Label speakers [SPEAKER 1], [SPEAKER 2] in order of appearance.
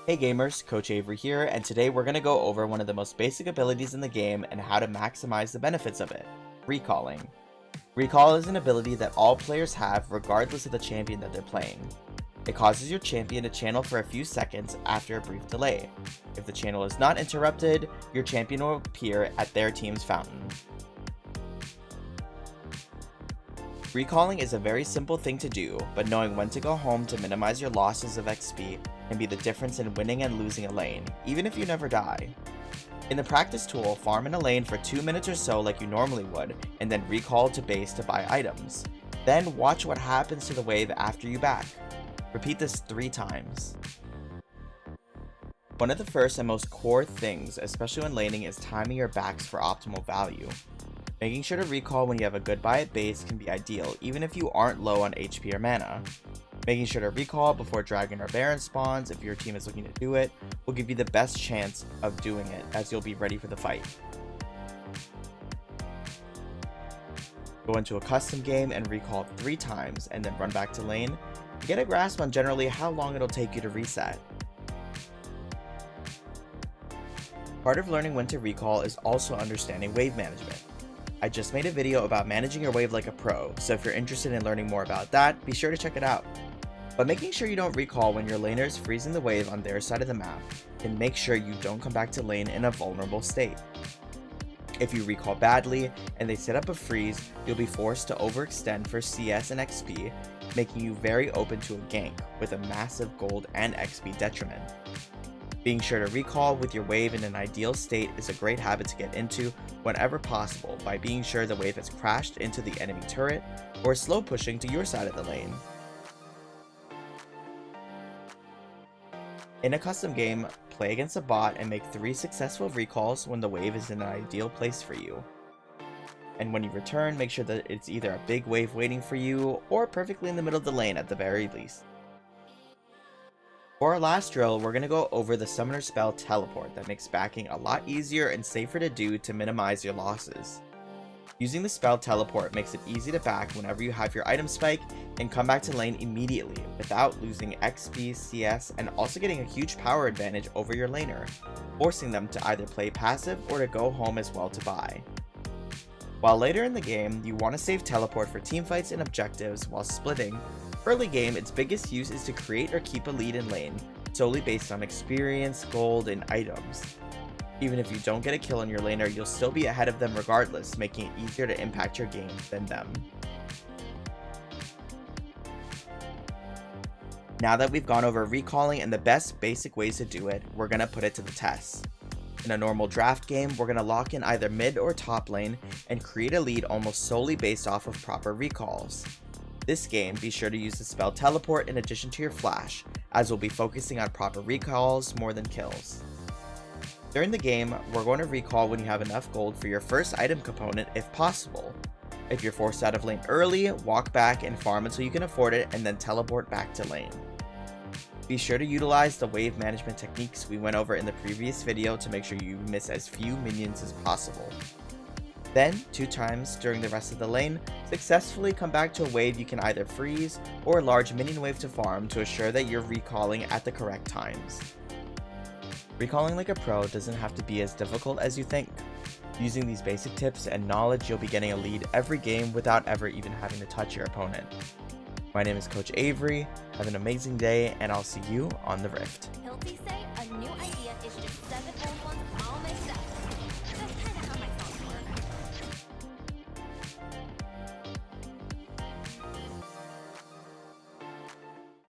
[SPEAKER 1] Hey gamers, Coach Avery here, and today we're going to go over one of the most basic abilities in the game and how to maximize the benefits of it, recalling. Recall is an ability that all players have regardless of the champion that they're playing. It causes your champion to channel for a few seconds after a brief delay. If the channel is not interrupted, your champion will appear at their team's fountain. Recalling is a very simple thing to do, but knowing when to go home to minimize your losses of XP can be the difference in winning and losing a lane, even if you never die. In the practice tool, farm in a lane for 2 minutes or so like you normally would, and then recall to base to buy items. Then watch what happens to the wave after you back. Repeat this 3 times. One of the first and most core things, especially when laning, is timing your backs for optimal value. Making sure to recall when you have a good buy at base can be ideal, even if you aren't low on HP or mana. Making sure to recall before Dragon or Baron spawns if your team is looking to do it will give you the best chance of doing it, as you'll be ready for the fight. Go into a custom game and recall 3 times and then run back to lane to get a grasp on generally how long it'll take you to reset. Part of learning when to recall is also understanding wave management. I just made a video about managing your wave like a pro, so if you're interested in learning more about that, be sure to check it out. But making sure you don't recall when your laner is freezing the wave on their side of the map can make sure you don't come back to lane in a vulnerable state. If you recall badly and they set up a freeze, you'll be forced to overextend for CS and XP, making you very open to a gank with a massive gold and XP detriment. Being sure to recall with your wave in an ideal state is a great habit to get into whenever possible by being sure the wave has crashed into the enemy turret or slow pushing to your side of the lane. In a custom game, play against a bot and make 3 successful recalls when the wave is in an ideal place for you. And when you return, make sure that it's either a big wave waiting for you or perfectly in the middle of the lane at the very least. For our last drill, we're going to go over the summoner spell Teleport that makes backing a lot easier and safer to do to minimize your losses. Using the spell Teleport makes it easy to back whenever you have your item spike and come back to lane immediately without losing XP, CS, and also getting a huge power advantage over your laner, forcing them to either play passive or to go home as well to buy. While later in the game, you want to save Teleport for teamfights and objectives while splitting. Early game, its biggest use is to create or keep a lead in lane, solely based on experience, gold, and items. Even if you don't get a kill on your laner, you'll still be ahead of them regardless, making it easier to impact your game than them. Now that we've gone over recalling and the best basic ways to do it, we're going to put it to the test. In a normal draft game, we're going to lock in either mid or top lane and create a lead almost solely based off of proper recalls. This game, be sure to use the spell Teleport in addition to your flash, as we'll be focusing on proper recalls more than kills. During the game, we're going to recall when you have enough gold for your first item component if possible. If you're forced out of lane early, walk back and farm until you can afford it and then teleport back to lane. Be sure to utilize the wave management techniques we went over in the previous video to make sure you miss as few minions as possible. Then, 2 times during the rest of the lane, successfully come back to a wave you can either freeze or a large minion wave to farm to assure that you're recalling at the correct times. Recalling like a pro doesn't have to be as difficult as you think. Using these basic tips and knowledge, you'll be getting a lead every game without ever even having to touch your opponent. My name is Coach Avery, have an amazing day, and I'll see you on the Rift.
[SPEAKER 2] Hilti say a new idea is just 7